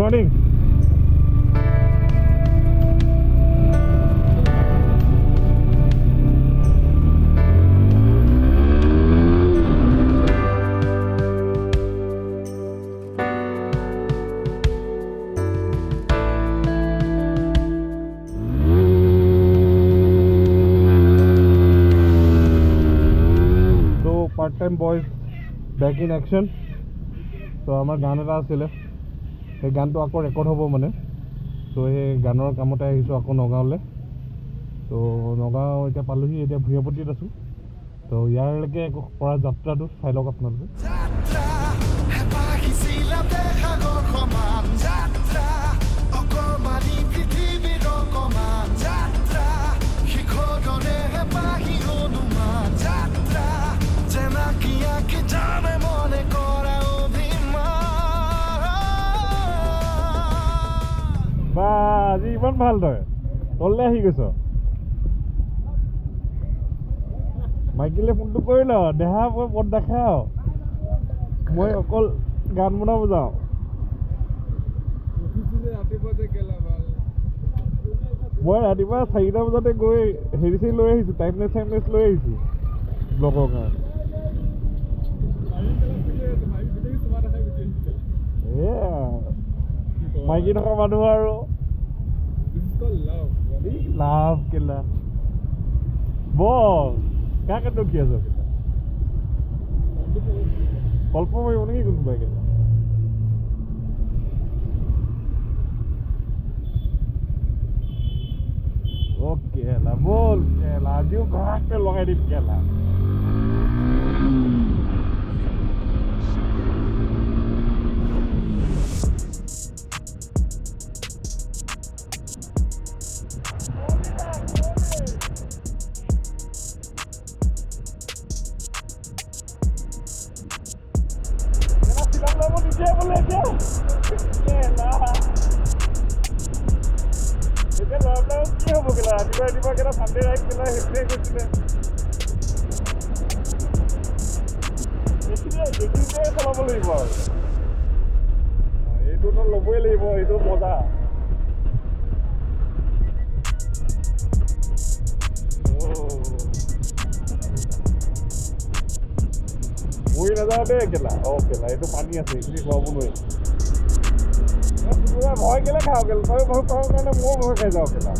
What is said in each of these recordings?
morning. So part-time boys back in action. So আমাৰ গান এটা আছিলে সেই গানটো আকৌ ৰেকৰ্ড হ'ব মানে তো সেই গানৰ কামতে আহিছোঁ আকৌ নগাঁৱলৈ তো নগাঁও এতিয়া পালোহি এতিয়া ভূঞাপতিত আছোঁ তো ইয়াৰলৈকে কৰা যাত্ৰাটো চাই লওক আপোনালোকে আজি ইমান ভাল তই তললৈ আহি গৈছ মাইকিলে ফোনটো কৰি ল দেহা মই পদ দেখাও মই অকল গান বনাব যাওঁ মই ৰাতিপুৱা 4টা বজাতে গৈ হেৰি চেৰি লৈ আহিছোঁ টাইমলেছ লৈ আহিছোঁ ব্লগৰ কাৰণে মাইকী থকা মানুহ আৰু লাভ কেলা বল কাকে টকি আছ কল্প মাৰিব নেকি কোনোবাই কেলা অ কেলা বল কেলা আজিও ঘৰাকে লগাই দিম কেলা ৰাতিপুৱা কেইটা চানডে ৰাইড কেলা সেইটোৱে গৈছিলে এইখিনিতে চলাব লাগিব আৰু এইটোতো ল'বই লাগিব এইটো মজা মৰি নাযাওঁ দেই কেলা কেলা এইটো পানী আছে এইখিনি খুৱাব নোৱাৰি ভয় কেলে খাওঁ কেলা তই ভয় খাওঁ কাৰণে ময়ো ভয় খাই যাওঁ কেলা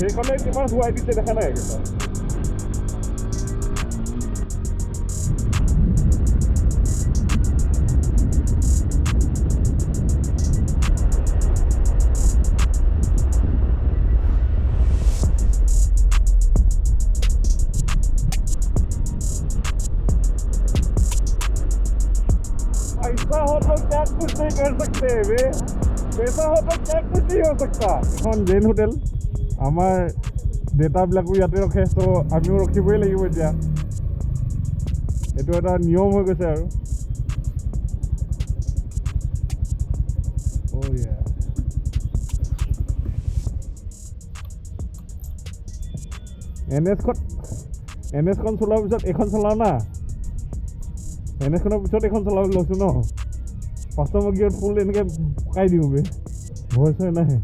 সেইখনে কিমান শুৱাই দিছে দেখা নাই কেলা पैसा हो तो क्या कुछ नहीं कर सकते बे पैसा हो तो क्या कुछ नहीं हो सकता এখন জেন হোটেল আমাৰ দেউতাবিলাকো ইয়াতে ৰখে ত' আমিও ৰখিবই লাগিব এতিয়া এইটো এটা নিয়ম হৈ গৈছে আৰু এনএছখন চলোৱাৰ পিছত এইখন চলাওঁ না এনএছখনৰ পিছত এইখন চলাব লৈছোঁ ন ফাৰ্ষ্টৰ মই গিয়াৰত ফুল এনেকৈ পকাই দিওঁ বে ভয় চয় নাহে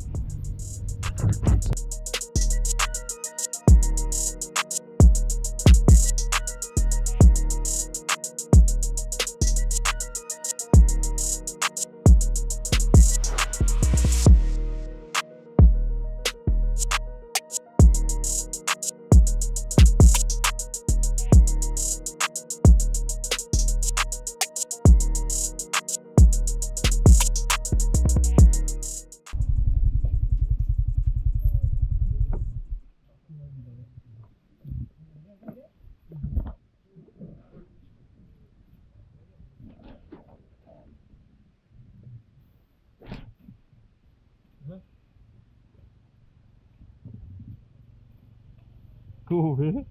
Cool, man.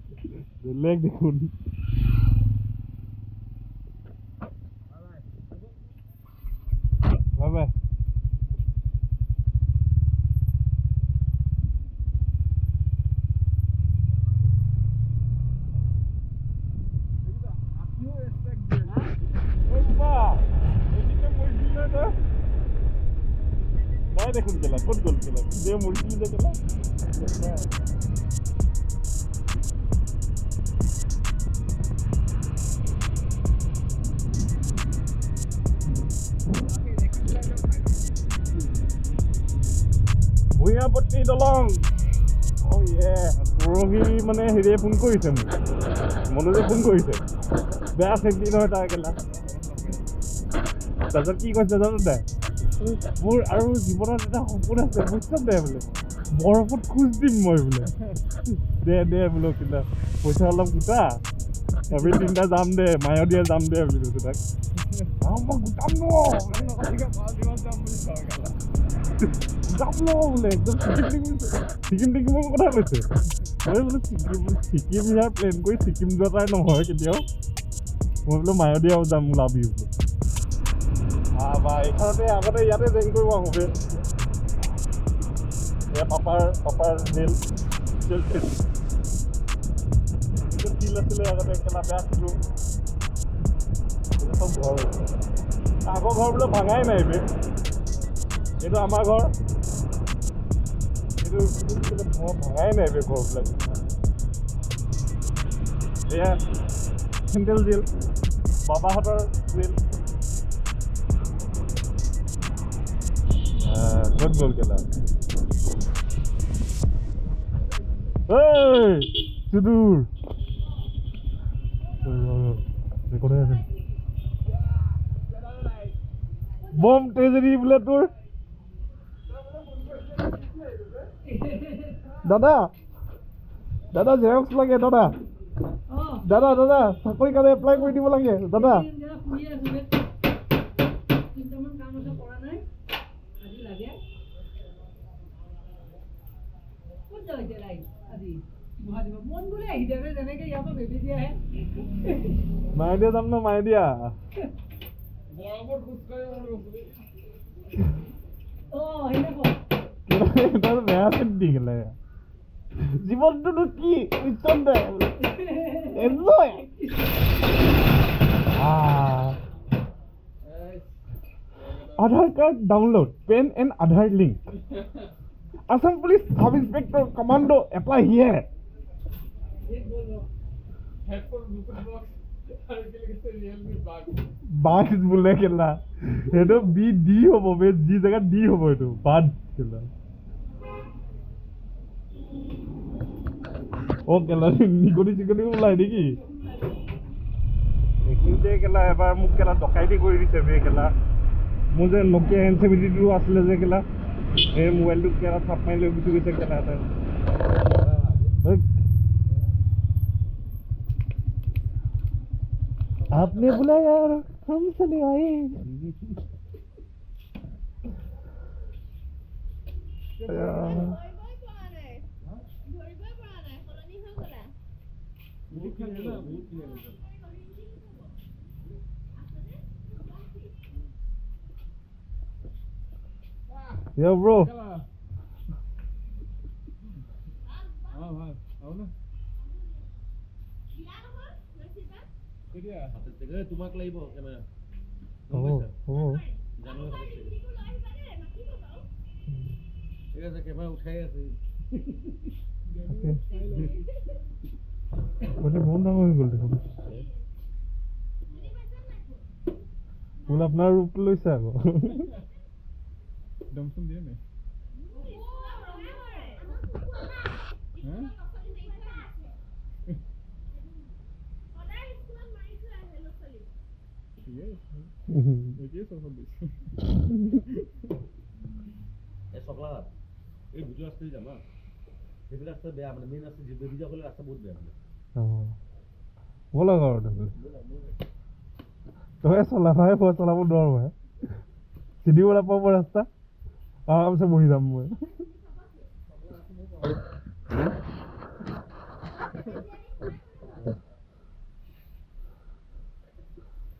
The leg they couldn't. Bye bye. নাই দেখোন কেলা ক'ত গ'ল কেলা যে মৰিছিলি যে কেলা ভূঞাপট্টি দলং পৰহি মানে হেৰিয়ে ফোন কৰিছে মোক মনোজে ফোন কৰিছে বেয়া চেফটি নহয় তাৰ কেলা তাৰপিছত কি কৈছে জানো দে মোৰ আৰু জীৱনত এটা সপোন আছে বুজিছ দে বোলে বৰফত খোজ দিম মই বোলে দে বোলো কিবা পইচা অলপ গোটা আমি তিনিটা যাম দে মায়দিয়া যাম দে বুলি কৈছো তাক মই গোটাম ন যাম ন বোলে একদম ছিকিমৰ কথা কৈছে মই বোলো ছিকিম ইয়াৰ প্লেন কৰি ছিকিম যোৱাটাই নহয় কেতিয়াও মই বোলো মায়দিয়াও যাম ওলাবি বোলো বা এইখনতে আগতে ইয়াতে জইন কৰিব আহোঁ এয়া পাপাৰ জেল ফিল্ড আছিলে আগতে কেলা বেয়া আছিলোঁ চব ঘৰ আগৰ ঘৰ বোলে ভাঙাই নাই এইটো আমাৰ ঘৰ এইটো ভাঙাই নাই ঘৰবিলাক এয়া চেণ্ট্ৰেল জেল বাবাহঁতৰ জেল ক'ত গ'ল কেলা সুদূৰ বম ট্ৰেজেডি বোলে তোৰ দাদা জেৰক্স লাগে দাদা চাকৰি কাৰণে এপ্লাই কৰি দিব লাগে দাদা মায়দিয়া যাম ন মায়দিয়া বেয়া চেণ্টি গেলে জীৱনটোনো কি enjoy Aadhaar card download pan and Aadhaar link Assam police sub inspector commando apply here বাদ বোলে কেলা সেইটো বি ডি হ'ব বে যি জেগাত ডি হ'ব এইটো বাদ কেলা কেলা নিগনি চিগনি ওলাই নেকি এইখিনিতে কেলা এবাৰ মোক কেলা ডকাইতি কৰি দিছে বে কেলা মোৰ যে নকিয়া N72 আছিলে যে কেলা এই মোবাইলটো কেলা থাপ মাৰি লৈ গুচি গৈছে কেলা এটা आपने बुलाया और हम चले आए Yo bro তোমাক লাগিব কেমেৰা ঠিক আছে কেমেৰা উঠাই আছে মন ডাঙৰ হৈ গ'ল দেখোন ফুল আপোনাৰ ৰূপটো লৈছে আকৌ দমচম দিয়ে নাই Choklaghat এই ভিডিও আসতে যাম এই রাস্তা বেয়া মানে মেইন রাস্তা যে ভিডিও হলে রাস্তা বহুত বেয়া বলা গড় তো চলা ভাই চলাব নোৱাৰো ভাই চিধি বলা পাব ৰাস্তা আৰামছে বহি যাম মই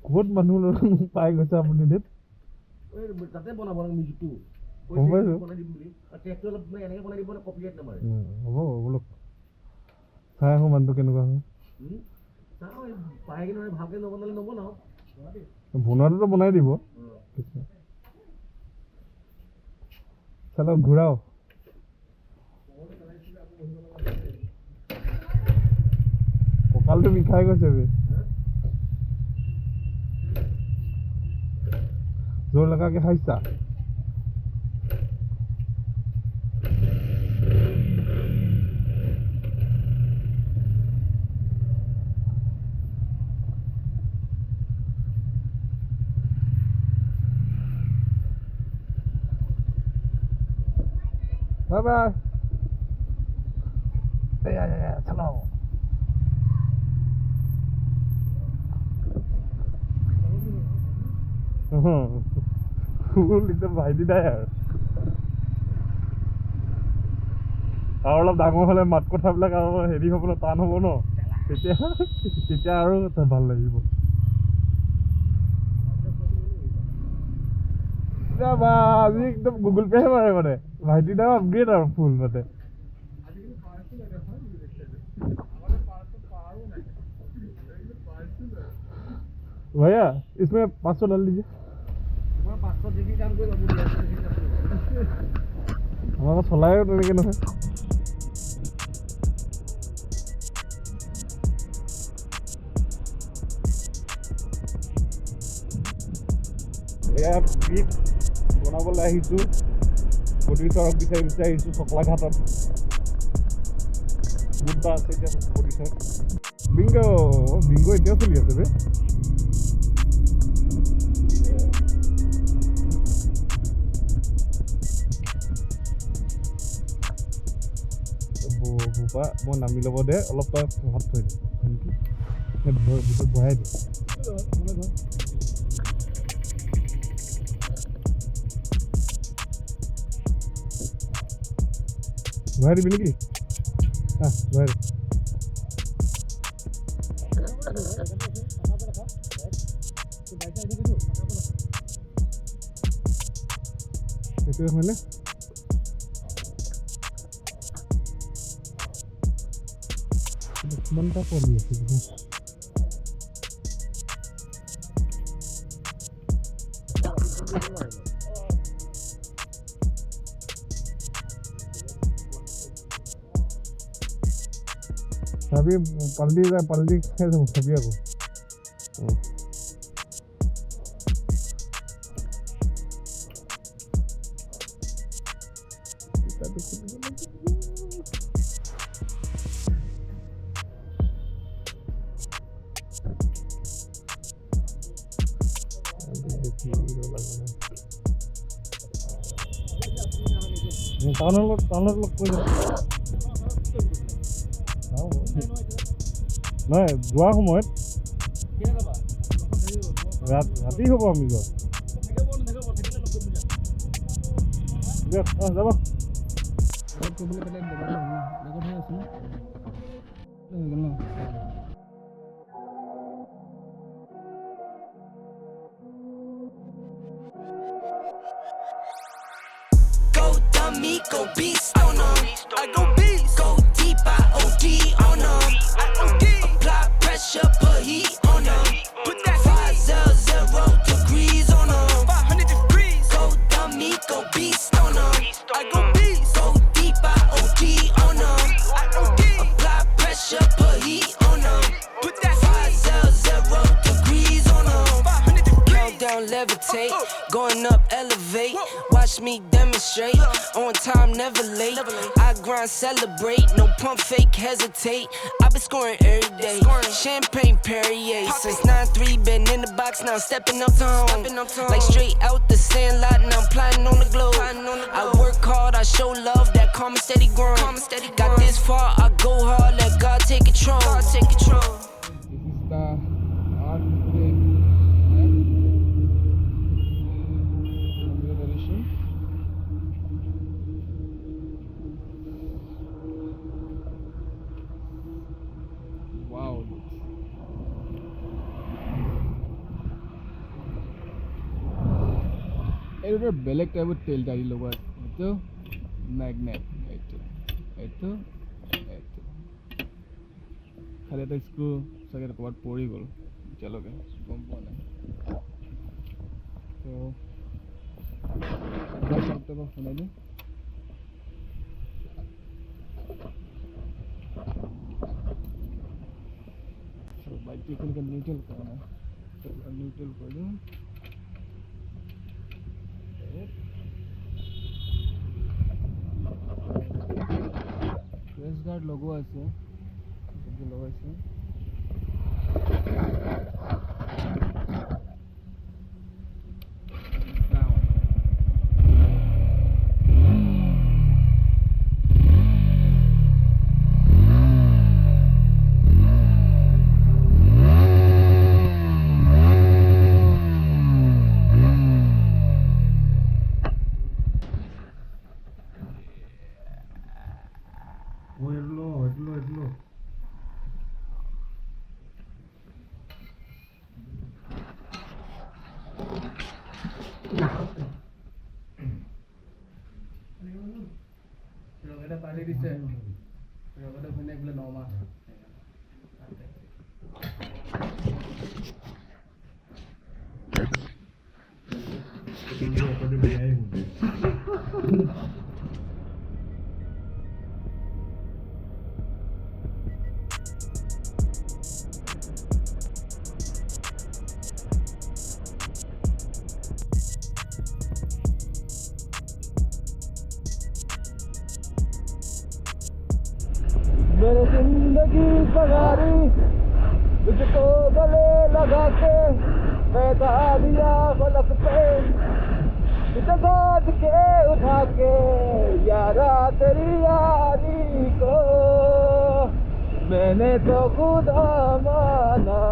বহুত মানুহ পাই গৈছে আপুনি দেত তাতে বনাব লাগে মিউজিকটো বনাই দিম বুলি টেক্সটো অলপ এনেকৈ বনাই দিব কপিৰাইট নামাৰে হ'ব বোলো চাই আহোঁ মানুহটো কেনেকুৱা হয় পাই কিনে ভালকৈ নবনালে নবনাওঁ বনোৱাটোতো বনাই দিব চলো ঘূৰাও কঁকালটো বিষাই গৈছে বে জোৰ লগাকে খাইছা Bye bye. Yeah. Hello. Little ভাইটি নাই আৰু অলপ ডাঙৰ হ'লে মাত কথাবিলাক আৰু হেৰি হ'বলৈ টান হ'ব ন তেতিয়া আৰু ভাল লাগিব আজি একদম গুগল পে মাৰে মানে ভাইটি নাম আপগ্ৰেড আৰু ফুল মানে भैया इसमें 500 डाल दीजिए 500 जीबी काम कोई हमारा चलाए তেনেকে নহয় এয়া বিট বনাবলৈ আহিছোঁ প্ৰডিউচাৰক বিচাৰি আহিছোঁ চকলাঘাটত বুধবাৰ আছে এতিয়া প্ৰডিউচাৰ বিংগো এতিয়াও চলি আছে বে বুবা মই নামি ল'ব দে অলপ তই হাত থৈ দে ভিতৰত বহাই দে বহাই দিবি নেকি বহাই দে সেইটোৱে হয়নে কিমানটা পলি আছে চাবি পাল্টি খাই যাব চাবি আকৌ টাউনত লগ কৰি নহয় যোৱাৰ সময়ত ৰাতি হ'ব আমি গৈ যাব Go beast on them. I go beast. Go deep, I.O.D. on them. I.O.D. Apply pressure, put heat on them. Put that 500 degrees on them. 500 degrees. Go dummy, go beast on them. I go beast. Go deep, I.O.D. on them. I.O.D. Apply pressure, put heat on them. Put that 500 degrees on them. 500 degrees. Countdown, levitate. Going up, elevate. Watch me demonstrate. On time, never late. I grind, celebrate. No pump, fake, hesitate. I been scoring every day. Champagne, Perrier. Since 9-3, been in the box, now stepping up to home. Like straight out the sandlot, now I'm plotting on the globe. I work hard, I show love, that calm and steady grind. Got this far, I go hard, let God take control. This is the art thing. Wow. এটা বেলেগ টাইপৰ তেল দাৰি লগা এইটো magnet এইটো খালি এটা স্ক্ৰু চাগে ক'ৰবাত পৰি গ'ল এতিয়ালৈকে গম পোৱা নাই তো শুনাই দিওঁ বাইকটো এখানে নিউট্ৰেল কৰা নাই নিউট্ৰেল কৰি দিওঁ ক্ৰেছ গাৰ্ড লগোৱা আছে লগাইছে ৰগেটা পালি দিছে ৰগেটা ভিনে বোলে 9 মাহ मेरे जिंदगी सवारी तुझको गले लगा के बैठा दिया फलक पे तुझे बात के उठा के यारा तेरी यारी को मैंने तो खुदा माना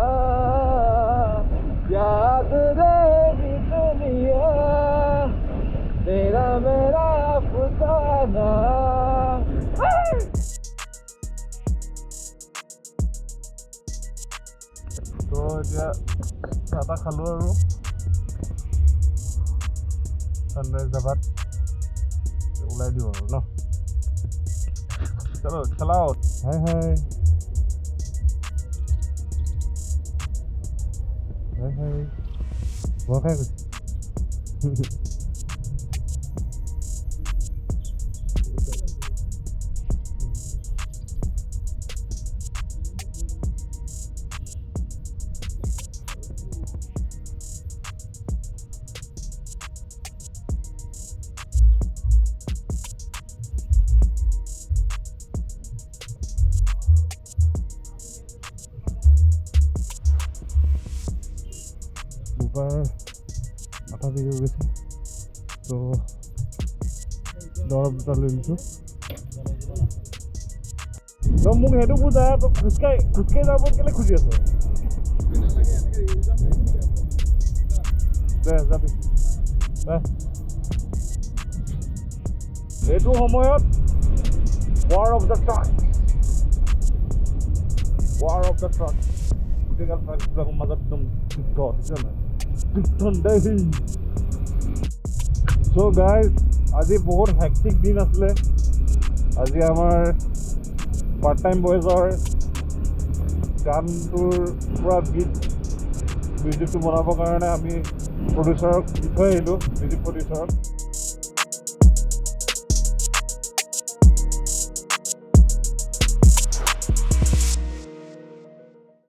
याद रहेगी दुनिया तेरा मेरा अफसाना তো এতিয়া চাহ খালোঁ আৰু চানৰাইজ ধাবাত ওলাই দিওঁ আৰু ন চলো চলাও হাই হাই হাই হাই ভয় খাই গৈছে মাথা বিষ হৈ গৈছে তো দৰৱ দুটা লৈ লৈছোঁ তো মোক সেইটো বুজা তো খোজকাঢ়ি যাব কেলৈ খুজি আছ দে যাবি এইটো সময়ত ৱাৰ অফ দ্য ট্ৰাক গোটেইগাল ট্ৰাকবিলাকৰ মাজত একদম যুদ্ধ দেখিছ নাই So guys, আজি বহুত হেক্টিক দিন আছিলে আজি আমাৰ পাৰ্ট টাইম বয়জৰ গানটোৰ পুৰা মিউজিকটো বনাবৰ কাৰণে আমি প্ৰডিউচাৰক দি থৈ আহিলোঁ মিউজিক প্ৰডিউচাৰক